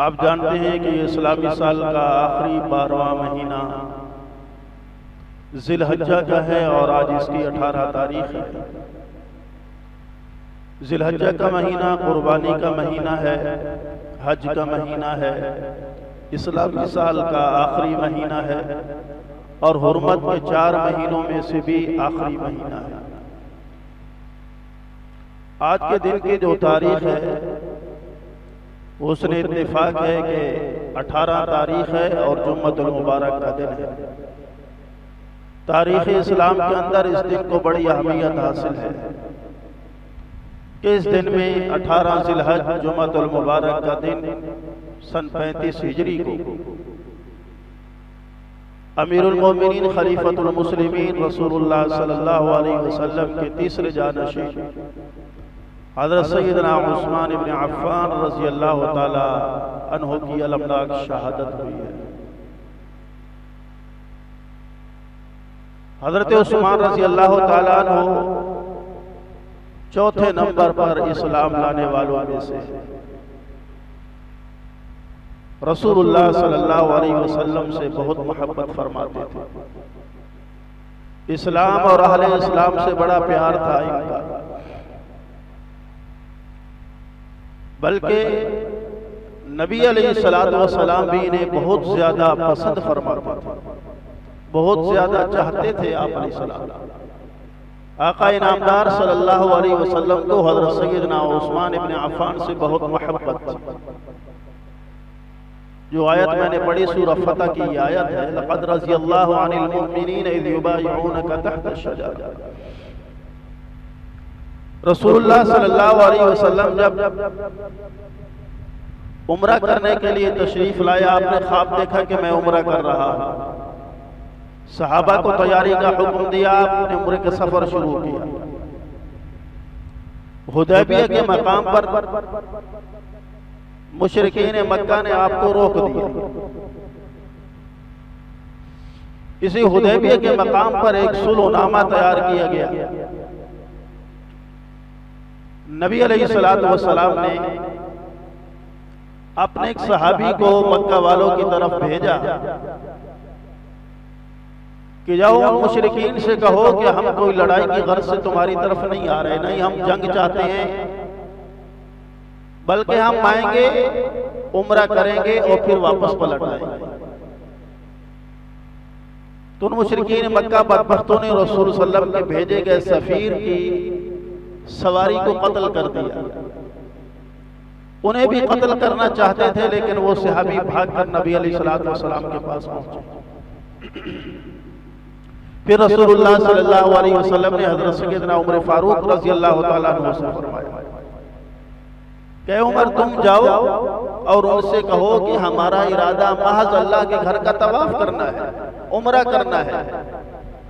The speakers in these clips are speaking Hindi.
आप जानते हैं कि ये इस्लामी साल का आखिरी 12वां महीना जिलहज्जा का है और आज इसकी 18 तारीख है। जिलहज्जा का महीना कुर्बानी का महीना है, हज का महीना है, इस्लामी साल का आखिरी महीना है और हुर्मत के 4 महीनों में से भी आखिरी महीना है। आज के दिन की जो तारीख है उसने इत्तेफाक है कि 18 तारीख है और जुम्मतुल मुबारक का दिन है। तारीख इस्लाम के अंदर इस दिन को बड़ी अहमियत हासिल है कि इस दिन में 18 जिलहज जुम्मतुल मुबारक का दिन सन 35 हिजरी को अमीरुल मोमिनीन खलीफतुल मुस्लिमीन रसूलुल्लाह सल्लल्लाहु अलैहि वसल्लम के तीसरे जानशीन हज़रत सैयदना उस्मान इब्न अफ़्फ़ान रज़ी अल्लाह ताला अन्हु की अलमनाक शहादत हुई है। हज़रत उस्मान रज़ी अल्लाह ताला अन्हु चौथे नंबर पर इस्लाम लाने वालों में से रसूलुल्लाह सल्लल्लाहु अलैहि वसल्लम से बहुत मोहब्बत फरमाते थे। इस्लाम और अहले इस्लाम से बड़ा प्यार था इनका, बल्कि नबी अलैहिस्सलातु वस्सलाम भी इन्हें बहुत ज्यादा पसंद फरमाते थे, बहुत ज्यादा चाहते थे। आप अलैहिस्सलाम आका इनामदार सल्लल्लाहु अलैहि वसल्लम को हज़रत सैयदना उस्मान इब्न अफ़्फ़ान से बहुत मोहब्बत थी। जो आयत मैंने पढ़ी सूरह फतह की आयत है, लक़द रज़ियल्लाहु अनिल मुमिनीन इज़ युबायिऊनका तहत अश-शजरा। रसूलुल्लाह सल्लल्लाहु अलैहि वसल्लम जब उम्रा करने के लिए तशरीफ लाया, आपने ख्वाब देखा कि मैं उम्रा कर रहा हूं। सहाबा को तैयारी का हुक्म दिया, आपने उम्रे का सफर शुरू किया। हुदैबिया के मकाम पर मुशरिकीन मक्का ने आपको रोक दिया। इसी हुदैबिया के मकाम पर एक सुलहनामा तैयार किया गया। नबी अलैहिस्सलातु वस्सलाम ने अपने एक सहाबी को मक्का वालों की तरफ भेजा कि जाओ मुशरिकीन से कहो कि हम कोई लड़ाई की गर्ज से तुम्हारी तरफ नहीं आ रहे, नहीं हम जंग चाहते हैं, बल्कि हम आएंगे, उम्रा करेंगे और फिर वापस पलट आएंगे। तो उन मुशरिकीन मक्का बदबख्तों ने रसूल सल्लल्लाहु अलैहि वसल्लम के भेजे गए सफीर की सवारी को कत्ल कर दिया। उन्हें भी कत्ल करना चाहते थे, लेकिन वो सहाबी भागकर नबी अलैहिस्सलातु वस्सलाम के पास पहुंचे। फिर रसूलुल्लाह सल्लल्लाहु अलैहि वसल्लम ने हज़रत सैयदना उमर फारूक रज़ी अल्लाह ताला अन्हु से फरमाया कि उमर तुम जाओ और उनसे कहो कि हमारा इरादा महज अल्लाह के घर का तवाफ करना है, उम्रा करना है,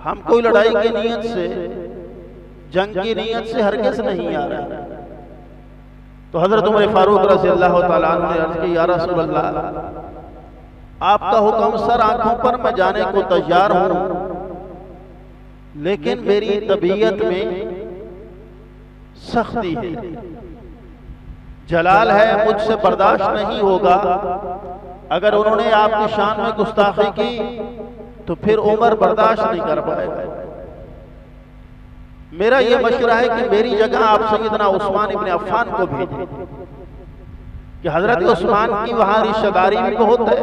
हम कोई लड़ाई की नीयत से, जंग की नीयत से हरगिज़ नहीं आ रहा। तो हजरत उमर फारूक रज़ी अल्लाह ताला अन्हु ने अर्ज़ की, या रसूल अल्लाह, आपका हुक्म सर आंखों पर मैं जाने को तैयार हूं, लेकिन मेरी तबीयत में सख्ती है, जलाल है, मुझसे बर्दाश्त नहीं होगा। अगर उन्होंने आपकी शान में गुस्ताखी की तो फिर उमर बर्दाश्त नहीं कर पाएगा। मेरा यह मशवरा है कि मेरी जगह आप सैयदना उस्मान इब्न अफ़्फ़ान को भेजें कि हजरत उस्मान की वहां रिश्तेदारी भी बहुत है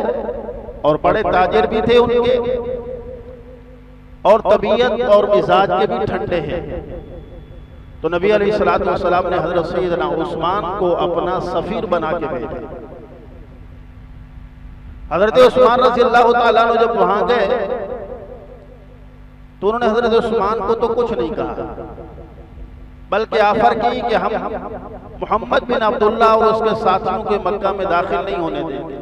और बड़े ताजिर भी थे उनके, और तबीयत और मिजाज के भी ठंडे हैं। तो नबी अलैहिस्सलातु वस्सलाम ने हजरत सैयदना उस्मान को अपना सफीर बना के भेजा। हजरत उस्मान रज़ी अल्लाह ताला अन्हु जब वहां गए तो उन्होंने हजरत उस्मान को तो कुछ नहीं कहा, बल्कि ऑफर की कि हम मोहम्मद बिन अब्दुल्लाह और उसके साथियों के मक्का में दाखिल नहीं होने देंगे।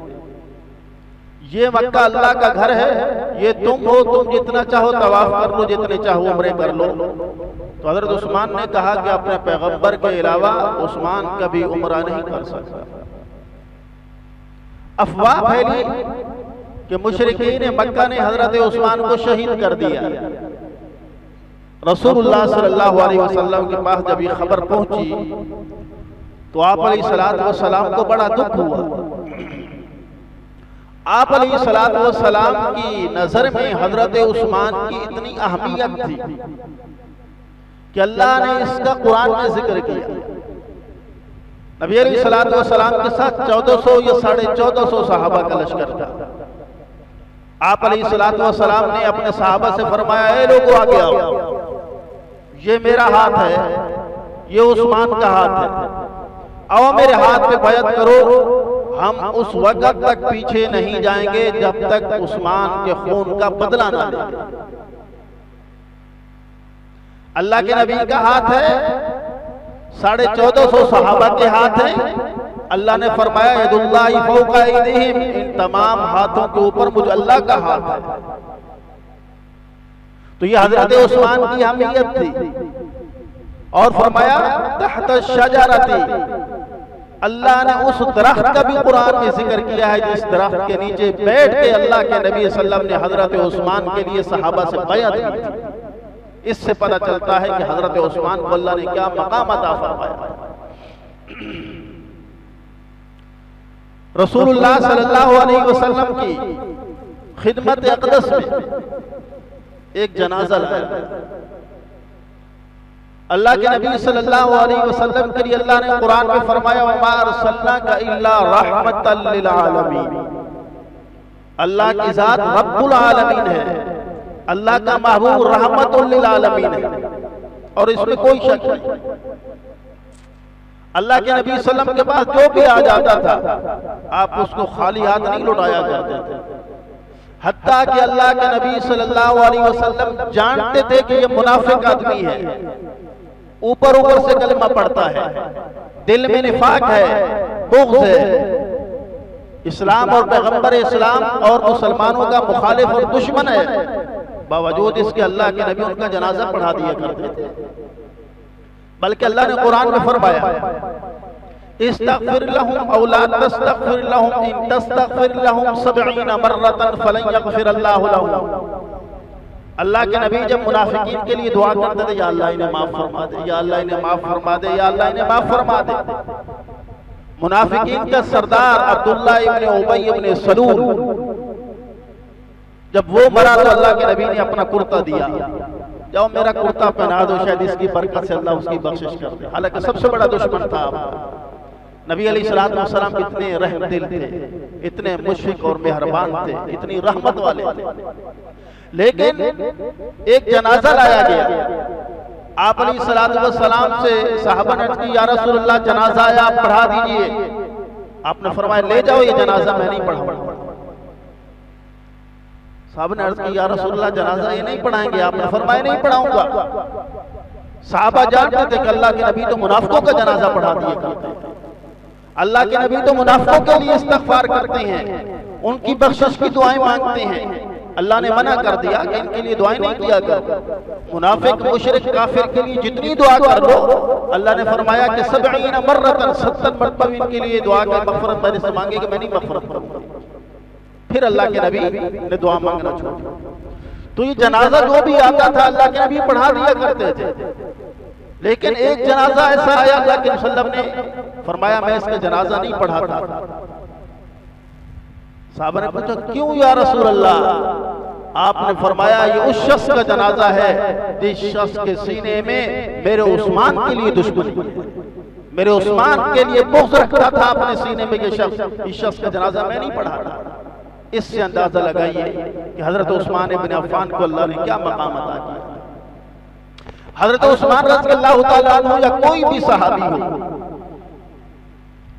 ये मक्का अल्लाह का घर है, ये तुम हो, तुम जितना चाहो तवाफ कर लो, जितने चाहो उम्रे कर लो। तो हजरत उस्मान ने कहा कि अपने पैगंबर के अलावा उस्मान कभी उम्रा नहीं कर सकता। अफवाह फैली कि मुशरिकीन मक्का ने हजरत उस्मान को शहीद कर दिया। रसूलुल्लाह सल्लल्लाहु अलैहि वसल्लम के पास जब ये खबर पहुंची तो आप अलैहिस्सलातु वस्सलाम को बड़ा दुख हुआ। आप अलैहिस्सलातु वस्सलाम की नजर में हजरत उस्मान की इतनी अहमियत थी कि अल्लाह ने इसका कुरान में जिक्र किया। नबी अलैहिस्सलातु वस्सलाम के साथ 1400 या 1450 सहाबा का लश्कर था। आप अलैहिस्सलातु वस्सलाम ने अपने सहाबा से फरमाया, ए लोगों आगे आओ, ये मेरा हाथ है, ये उस्मान का हाथ है, आओ मेरे हाथ पे बैअत करो। हम उस वक्त तक पीछे नहीं जाएंगे जब तक उस्मान के खून का बदला ना लेंगे। अल्लाह के नबी का हाथ है, 1450 सहाबा के हाथ है। अल्लाह ने फरमाया यदुल्लाहि फौका अयदीहिम, इन तमाम हाथों के ऊपर मुझ अल्लाह का हाथ है। तो ये हजरत उस्मान की अहमियत थी। और फरमाया तहत शजरती, अल्लाह ने उस दरख्त का भी कुरान में जिक्र किया है जिस दरख्त के नीचे बैठ के अल्लाह के नबी सल्लल्लाहु अलैहि वसल्लम ने हजरत उस्मान के लिए सहाबा से बैअत की थी। इससे पता चलता है कि हजरत उस्मान को अल्लाह ने क्या मकाम अता फरमाया। रसूलुल्लाह सल्लल्लाहु अलैहि वसल्लम की खिदमत अक़दस में एक जनाजा लाया। अल्लाह के नबी सल्लल्लाहु अलैहि वसल्लम के लिए अल्लाह ने कुरान में फरमाया वमा अरसलनाका इल्ला रहमतल लिल आलमीन। अल्लाह की जात रब्बुल आलमीन है, अल्लाह का महबूब रहमतुल लिल आलमीन है, और इसमें कोई शक नहीं। अल्लाह के नबी सल्लल्लाहु अलैहि वसल्लम के पास जो भी आ जाता था आप उसको खाली हाथ नहीं लौटाया करते थे। हत्ता कि अल्लाह के नबी सल्लल्लाहु अलैहि वसल्लम जानते थे कि ये मुनाफिक आदमी है, ऊपर ऊपर से कलमा पढ़ता है, दिल में निफाक है, बुग़्ज़ है, इस्लाम और पैगंबर इस्लाम और मुसलमानों का मुखालिफ और दुश्मन है, बावजूद इसके अल्लाह के नबी उनका जनाजा पढ़ा दिया करते थे। बल्कि अल्लाह ने कुरान में फरमाया इस्तग़फिर लहुम औ ला तस्तग़फिर लहुम इन तस्तग़फिर लहुम 70 मर्रतन फलन यग़फिर अल्लाहु लहुम। अल्लाह के नबी जब मुनाफिकीन के लिए दुआ करते थे, या अल्लाह इन्हें माफ फरमा दे, या अल्लाह इन्हें माफ फरमा दे, या अल्लाह इन्हें माफ फरमा दे। मुनाफिकीन का सरदार अब्दुल्लाह इब्न उबय इब्न सलूल जब वो मरा तो अल्लाह के नबी ने अपना कुर्ता दिया, जाओ मेरा कुर्ता पहना दो, शायद इसकी बरकत से अल्लाह उसकी बख्शिश कर दे। हालांकि सबसे बड़ा दुश्मन था नबी अलैहिस्सलातु वस्सलाम, इतने रहमदिल थे, इतने मुशफिक और मेहरबान थे, इतनी रहमत वाले थे। लेकिन एक जनाजा लाया गया। आप अलैहिस्सलातु वस्सलाम से सहाबा ने की, या रसूलल्लाह जनाजा आया, आप पढ़ा दीजिए। आपने फरमाया ले जाओ ये जनाजा, मैं नहीं पढ़ाऊंगा। साहब ने अर्ज की, या रसूलल्लाह जनाजा ये नहीं पढ़ाएंगे। आपने फरमाया नहीं पढ़ाऊंगा। साहबा जानते थे कि अल्लाह के नबी तो मुनाफिकों का जनाजा पढ़ा दिए करते थे। अल्लाह के नबी तो मुनाफिकों के लिए इस्तग़फ़ार करते हैं, उनकी बख्शिश की दुआएं मांगते हैं। अल्लाह ने मना कर दिया कि इनके लिए दुआएं नहीं किया कर। मुनाफिक मुशरिक काफिर के लिए जितनी दुआ कर लो, अल्लाह ने फरमाया कि 70 मर्रतन 70 मरतबा इनके लिए दुआ कर मग़फ़िरत मेरे से मांगे कि मैं नहीं मग़फ़िरत करूंगा। फिर अल्लाह के नबी ने दुआ मांगना छोड़ दिया। तो ये जनाजा जो भी आता था अल्लाह के नबी पढ़ा दिया करते थे। लेकिन एक जनाजा ऐसा आया, अल्लाह के वसल्लम ने फरमाया मैं इसका जनाजा नहीं पढ़ाता। साहबा ने पूछा क्यों या रसूल अल्लाह? आपने फरमाया ये उस शख्स का जनाजा है जिस शख्स के सीने में मेरे उस्मान के लिए दुश्मनी है, मेरे उस्मान के लिए बुग़्ज़ रखता था अपने सीने में ये शख्स। इस शख्स का जनाजा मैं नहीं पढ़ाता। इससे अंदाजा लगाइए कि हजरत उस्मान इब्न अफ़्फ़ान को अल्लाह ने क्या मकाम अता किया। हजरत उस्मान रज़ियल्लाहु ताला अन्हु या कोई भी सहाबी हो,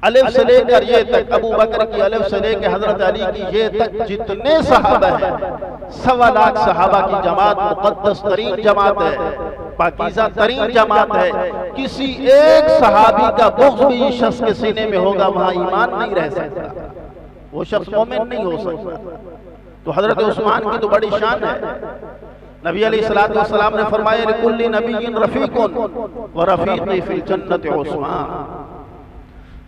अलिफ से लेकर ये तक, अबू बकर की अलिफ से लेकर हजरत अली की ये तक, जितने सहाबा हैं 1.25 लाख सहाबा की जमात मुक़द्दस तरीन जमात है, पाकीज़ा तरीन जमात है। किसी एक सहाबी का बुग़्ज़ भी इस शख्स के सीने में होगा, वहां ईमान नहीं रह सकता, वो शख्स मोमिन नहीं हो सकता। तो हजरत उस्मान की तो बड़ी शान है। नबी अलैहिस्सलातु वस्सलाम ने फरमाया लिकुल्लि नबिय्यिन रफ़ीक़ुन व रफ़ीक़ी फ़िल जन्नति उस्मान।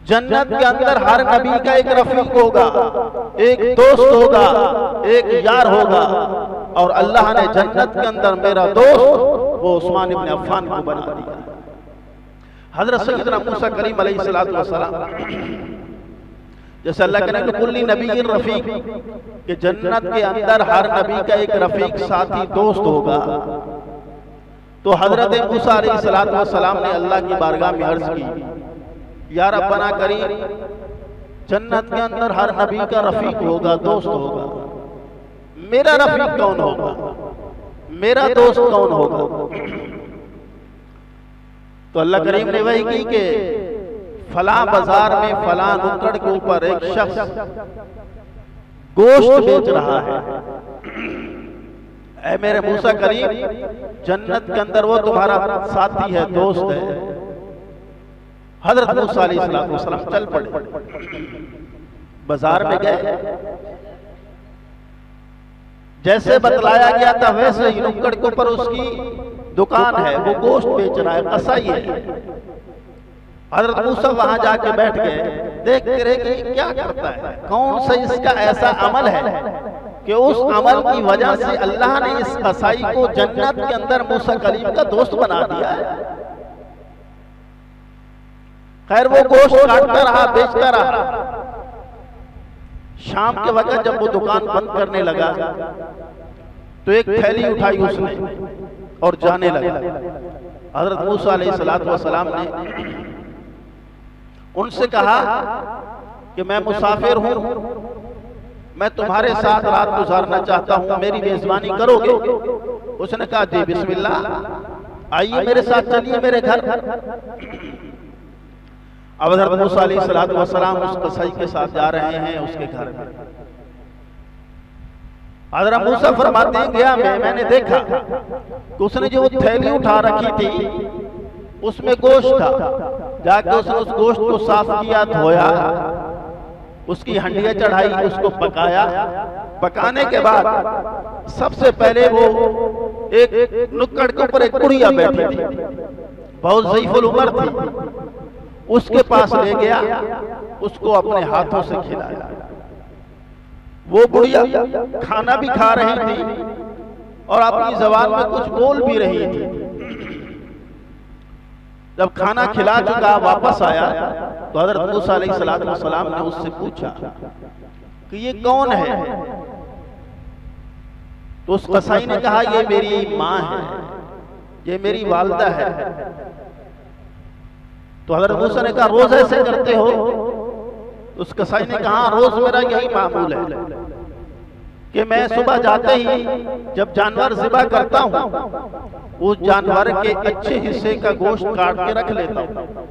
जन्नत के अंदर हर नबी का एक रफीक होगा, एक दोस्त होगा, एक यार होगा, और अल्लाह ने जन्नत के अंदर मेरा दोस्त वो उस्मान इब्न अफ़्फ़ान को बना दिया। हज़रत सैयदना मूसा करीम अलैहिस्सलातु वस्सलाम जैसे अल्लाह कहने कि कुल्ली नबी रफीक, कि जन्नत के अंदर हर नबी का एक रफीक साथी दोस्त होगा। तो हजरत मूसा अलैहिस्सलाम ने अल्लाह की बारगाह में अर्ज की, या रब्बना करीम, जन्नत के अंदर हर नबी का रफीक होगा, दोस्त होगा, मेरा रफीक कौन होगा, मेरा दोस्त कौन होगा? तो अल्लाह करीम ने वही की कि फलां बाजार में फलां नुक्कड़ के ऊपर एक शख्स गोश्त बेच रहा है। ऐ मेरे मूसा करीम, जन्नत के अंदर वो तुम्हारा साथी है, दोस्त है। हजरत मूसा अलैहिस्सलाम चल पड़े, बाजार में गए, जैसे बतलाया गया था वैसे ही नुक्कड़ के ऊपर उसकी दुकान है, वो गोश्त बेच रहा है, कसाई है। हजरत मूसा वहां जाके बैठ गए, देखते रहे कि क्या करता है, कौन सा इसका ऐसा अमल है कि उस अमल की वजह से अल्लाह ने इस कसाई को जन्नत के अंदर मूसा कलीम का दोस्त बना दिया है। खैर वो गोश्त काटता रहा, बेचता रहा। शाम के वक्त जब वो दुकान बंद करने लगा तो एक थैली उठाई उसने और जाने लगा। हजरत मूसा अलैहिस्सलाम ने उनसे कहा कि मैं मुसाफिर हूं, मैं तुम्हारे साथ रात गुजारना चाहता हूं, मेरी मेजबानी करोगे? उसने कहा जी बिस्मिल्लाह, आइए मेरे साथ, चलिए मेरे घर। अब हज़रत मूसा अलैहिस्सलाम उस कसाई के साथ जा रहे हैं उसके घर में। हज़रत मूसा फरमाते हैं, गया मैंने देखा कि उसने जो थैली उठा रखी थी उसमें गोश्त था। जाके उसने उस गोश्त को साफ किया, धोया, उसकी हंडिया चढ़ाई, उसको पकाया। पकाने के बाद सबसे पहले वो एक नुक्कड़ के ऊपर एक बुढ़िया बैठी थी, बहुत ज़ईफ़ुल उमर थी, उसके पास ले गया, उसको अपने हाथों से खिलाया। वो बुढ़िया खाना भी खा रही थी और अपनी ज़बान में कुछ बोल भी रही थी। जब खाना खिला चुका वापस आया तो हज़रत मूसा अलैहिस्सलाम ने उससे पूछा कि ये कौन है? तो उस कसाई ने कहा, ये मेरी माँ है, ये मेरी वालिदा है। तो हज़रत मूसा ने कहा, रोज ऐसे करते हो? तो उस कसाई ने कहा, रोज मेरा यही मामूल है कि मैं सुबह जाते ही जब जानवर ज़िबा करता हूँ, उस जानवर के अच्छे हिस्से का गोश्त काट के रख लेता हूँ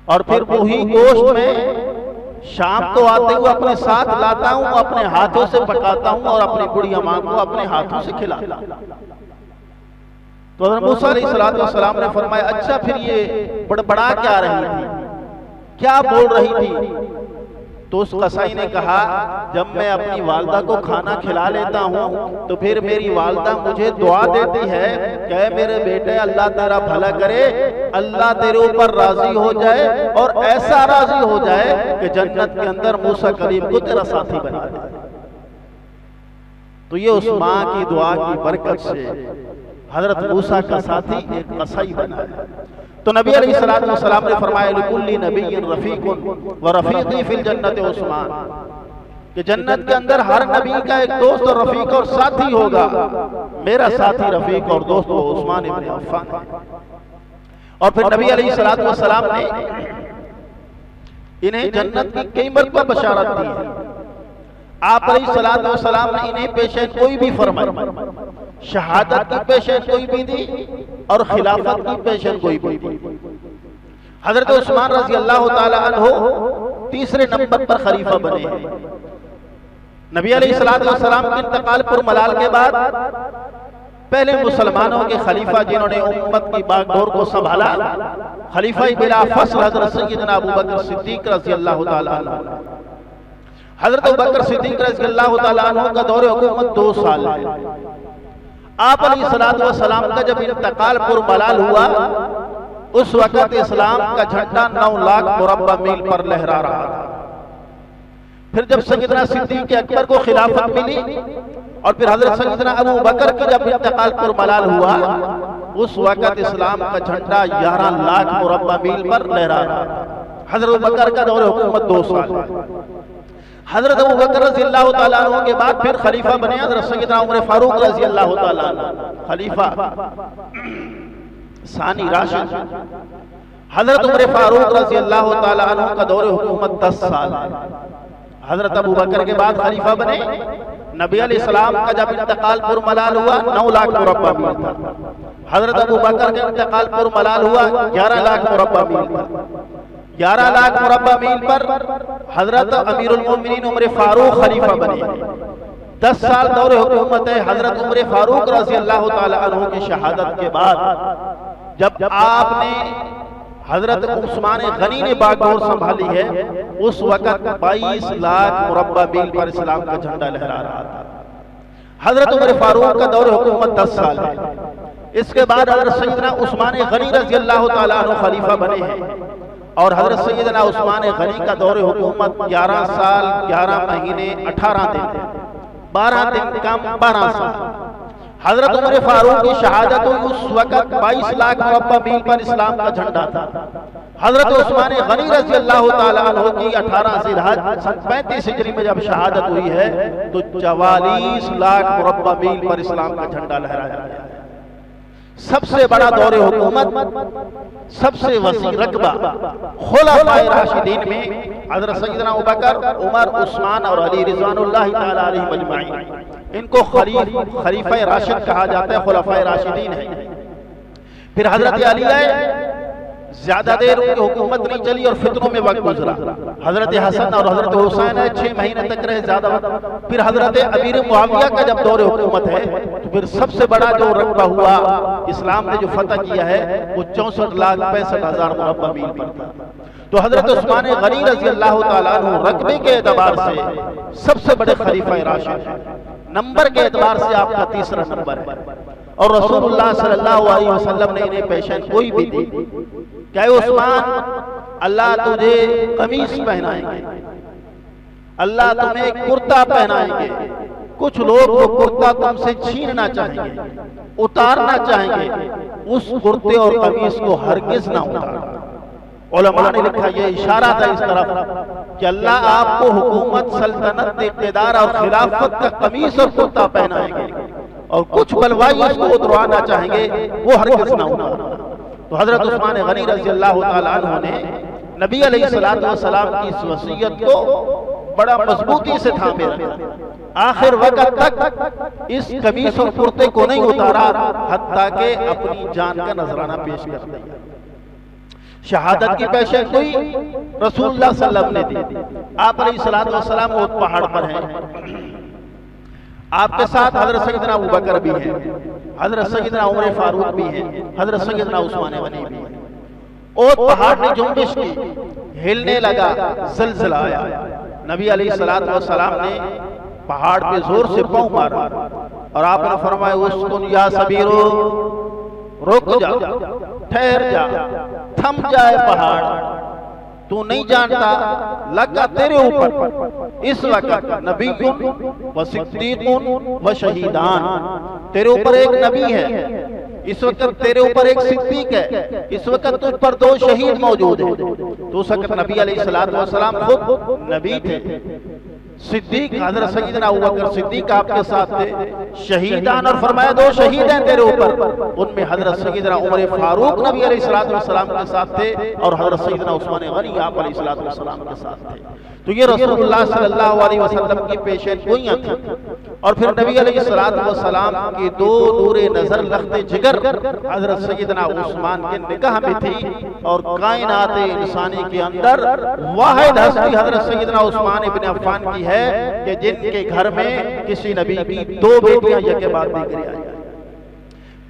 और फिर वही गोश्त में शाम को आते हुए अपने साथ लाता हूँ, अपने हाथों से पकाता हूँ और अपनी बुढ़िया माँ को अपने हाथों से खिलाता हूँ। तो हज़रत मूसा अलैहिस्सलाम ने फरमाया, अच्छा फिर ये बड़बड़ा क्या रही थी, क्या बोल रही थी? तो उस कसाई ने कहा, जब मैं अपनी वालिदा को खाना खिला लेता हूँ तो फिर मेरी वालिदा मुझे दुआ देती है कि मेरे बेटे अल्लाह तेरा भला करे, अल्लाह तेरे ऊपर राजी हो जाए और ऐसा राजी हो जाए कि जन्नत के अंदर मूसा कलीम को तेरा साथी बना दे। तो ये उस माँ की दुआ की बरकत से हजरत मूसा का साथी एक कसाई बना है। तो नबी अलैहिस्सलाम ने फरमाया, लिकुल्ली नबिय्यिन रफीकुन व रफीकी फिल जन्नति उस्मान, कि जन्नत के अंदर हर नबी का एक दोस्त और रफीक और साथी होगा। मेरा साथी रफीक और दोस्त वो उस्मान इब्न अफ़्फ़ान है। और फिर नबी अलैहिस्सलाम ने इन्हें जन्नत की कई मरतबा बशारत दी है। आप अलैहिस्सलाम ने इन्हें पेशेन कोई भी फरमाई, शहादत की पेशेन कोई भी दी और खिलाफत की पेशेन कोई भी दी। हजरत उस्मान रज़ी अल्लाह ताला अन्हु तीसरे नंबर पर खलीफा बने हैं। नबी अलैहिस्सलाम के इंतकाल पर मलाल के बाद पहले मुसलमानों के खलीफा जिन्होंने उम्मत की बागडोर को संभाला, खलीफा बिला फस्ल हजरत सय्यदना अबू बकर सिद्दीक रज़ी अल्लाह ताला अन्हु। हजरत अबू बकर सिद्दीक रज़ी अल्लाह ताला अन्हु का दौर हुकूमत 2 साल है। आप अलैहिस्सलाम का जब इंतकाल पुरमलाल हुआ उस वक़्त इस्लाम का झंडा 9 लाख मुरब्बा मील पर लहरा रहा था। फिर जब सय्यदना सिद्दीक़ अकबर को खिलाफत मिली और फिर हजरत सय्यदना अबू बकर की जब इंतकाल पुरमलाल हुआ उस वक़्त इस्लाम का झंडा 11 लाख मुरब्बा मील पर लहरा रहा था। हजरत अबू बकर का दौर हुकूमत 2 साल है। हजरत अबू बकर रज़ी अल्लाह तआला अन्हु के बाद फिर खलीफा बने हजरत सैयदना उमर फारूक रज़ी अल्लाह तआला अन्हु, खलीफा सानी राशिद। हजरत उमर फारूक रज़ी अल्लाह तआला अन्हु का दौर हुकूमत 10 साल है। हजरत अबू बकर के बाद खलीफा बने, नबी अलैहिस्सलाम का जब इंतकाल पुरमलाल हुआ 9 लाख मुरब्बा मील था। हजरत अबू बकर का इंतकाल पुरमलाल हुआ 11 लाख मुरब्बा मील था। 11 लाख मुरब्बा मील पर हजरत अमीरुल मोमिनीन उमर फारूक खलीफा बने। 10 साल दौर हुकूमत है हजरत उमर फारूक रज़ी अल्लाह तआला अन्हु की शहादत के बाद जब आपने हजरत उस्मान गनी ने बागडोर संभाली है, उस वक्त 22 लाख मुरब्बा मील पर इस्लाम का झंडा लहरा रहा था। हजरत उमर फारूक का दौर हुकूमत 10 साल है। इसके बाद हजरत सैयदना उस्मान गनी रज़ी अल्लाह तआला अन्हु खलीफा बने हैं और हजरत सैयदना उस्मान गनी का दौर हुकूमत 11 साल 11 महीने 18 दिन, 12 दिन कम 12 साल। हजरत उमर फारूक की शहादत हुई उस वक्त 22 लाख मुरब्बा मील पर इस्लाम का झंडा था। हजरत उस्मान गनी रज़ी अल्लाह तआला अन्हु की 18 ज़िलहज सन 35 हिजरी में जब शहादत हुई है तो 44 लाख मुरब्बा मील पर इस्लाम का झंडा लहराया गया। सबसे बड़ा दौरे हुकूमत, सबसे वसी रकबा खुलाफाए राशिदीन में हजरत सैयदना अबू बकर, उमर, उस्मान और अली रिज़वानुल्लाह तआला अलैहिम अजमाइन, इनको खलीफा राशिद कहा जाता है, खुलाफाए राशिदीन है। फिर हजरत अली आए, ज्यादा देर उनकी हुकूमत नहीं चली और फितनों में वक्त गुजरा। हजरत हसन और हजरत हुसैन है 6 महीने तक रहे, ज्यादा वक्त। फिर हजरत अमीर मुआविया का जब दौर हुकूमत है तो फिर सबसे बड़ा जो रकबा हुआ इस्लाम ने जो फतह किया है वो 64,65,000 मुरब्बा मील पर था। तो हजरत उस्मान गनी रज़ी अल्लाह तआला अन्हु रकबे के एतबार से सबसे बड़े खलीफा राशिद हैं। नंबर के एतबार से आपका तीसरा नंबर है और रसूलुल्लाह सल्लल्लाहु अलैहि वसल्लम ने इन्हें पेशन कोई भी दी, क्या उस्मान अल्लाह तुझे कमीज पहनाएंगे, अल्लाह तुम्हें कुर्ता पहनाएंगे। कुछ लोग वो कुर्ता तुमसे छीनना चाहेंगे, उतारना चाहेंगे, उस कुर्ते और कमीज को हरगिज ना उतारना। उलमा ने लिखा ये इशारा था इस तरफ कि अल्लाह आपको हुकूमत, सल्तनत, इक़्तिदार और खिलाफत का कमीज और कुर्ता पहनाएंगे और कुछ बलवाई उसको उतरवाना चाहेंगे, वो हरगिज ना उतारना। तो हजरत उस्मान गनी रज़ी अल्लाह तआला अन्हु ने नबी अलैहिस्सलातु वस्सलाम की इस वसीयत को बड़ा मजबूती से थामे रखा। आखिर वक्त तक इस कमीज और कुर्ते को नहीं उतारा, हत्ता के अपनी जान का नजराना पेश कर दिया। शहादत की पेशकश हुई, रसूलुल्लाह सल्लल्लाहु अलैहि वसल्लम ने दी। आप अलैहिस्सलातु वस्सलाम वो पहाड़ पर हैं, आपके साथ हजरत सैयदना अबू बकर भी हैं, हजरत सैयदना उमर फारूक भी हैं, हजरत सैयदना उस्मान गनी भी हैं। और पहाड़ ने जुम्बिश की, हिलने लगा, ज़लज़ला आया। नबी अलैहिस्सलातु वस्सलाम ने पहाड़ पे जोर से पांव मारा और आपने फरमाया उस्कुन या सबीरो, रुक जा, ठहर जा, थम जाए पहाड़, तू नहीं जानता लगा तेरे ऊपर इस वक्त नबीयुन व सिद्दीकुन व शहीदान, तेरे ऊपर एक नबी है, इस वक्त तेरे ऊपर एक सिद्दीक है, इस वक्त तुझ पर 2 शहीद मौजूद हैं। तो उस वक्त नबी अलैहिस्सलातु वस्सलाम खुद नबी थे, सिद्दीक हजरत सैयदना अबू बकर सिद्दीक आपके साथ थे, शहीदान और फरमाया 2 शहीद हैं तेरे ऊपर। उनमें हजरत सैयदना उमर फारूक नबी अलैहिस्सलातु वस्सलाम के साथ थे और हजरत सैयदना उस्मान गनी आप अलैहिस्सलातु वस्सलाम के साथ थे। तो ये रसूलुल्लाह सल्लल्लाहु अलैहि वसल्लम की पेशेन गोइयां थी। और फिर नबी अलैहिस्सलातु वस्सलाम की 2 नूरे नजर लख्ते जिगर हजरत सैयदना उस्मान के निगाह में थी और कायनात इंसानी के अंदर वाहिद हस्ती हजरत सैयदना उस्मान इब्न अफ़्फ़ान की है कि जिनके घर में किसी नबी की 2 बेटियां यके बाद दीगरी आई।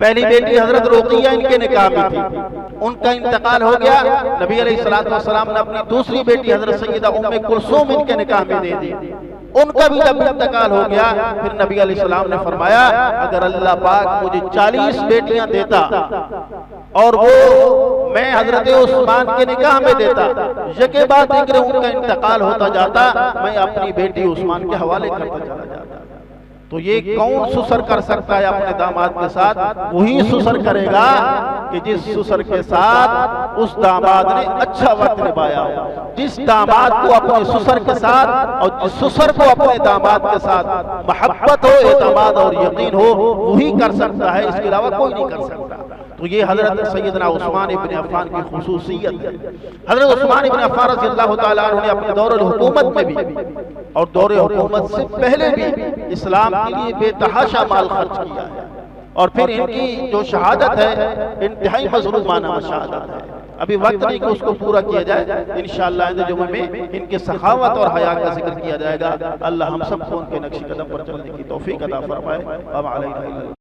पहली बेटी हजरत रुक़िया इनके निकाह में थी, उनका इंतकाल हो गया। नबी अलैहिस्सलातु वस्सलाम ने अपनी दूसरी बेटी हजरत सैयदा उम्मे कुलसूम इनके निकाह में दे दी, उनका भी जब इंतकाल हो गया फिर नबी अलैहिस्सलाम ने फरमाया अगर अल्लाह पाक मुझे 40 बेटियां देता और वो मैं हजरत उस्मान के निकाह में देता, यके बाद उनका इंतकाल होता जाता, मैं अपनी बेटी उस्मान के हवाले करता चला जाता। तो ये कौन सुसर कर सकता है अपने दामाद के साथ? वही सुसर करेगा कि जिस सुसर के साथ उस दामाद ने अच्छा वक्त निभाया हो। जिस दामाद को अपने सुसर के साथ और जिस सुसर को अपने दामाद के साथ मोहब्बत हो, एतमाद और यकीन हो, वही कर सकता है, इसके अलावा कोई नहीं कर सकता। तो ये हजरत सैयदना उस्मान इब्न अफ़्फ़ान की खुसूसियत है। हजरत उस्मान इब्न अफ़्फ़ान रज़ियल्लाहु ताला अन्हु ने अपने दौर हुकूमत में भी और दौर हुकूमत से पहले भी इस्लाम के लिए बेतहाशा माल खर्च किया है। और फिर इनकी जो शहादत है इंतहाई मज़लूमाना शहादत है। अभी वक्त नहीं कि उसको पूरा किया जाए, इंशाअल्लाह आइंदे जुमे में इनके सखावत और हया का जिक्र किया जाएगा। अल्लाह हम सबको उनके नक्श कदम पर चलने की तौफीक अता फरमाए।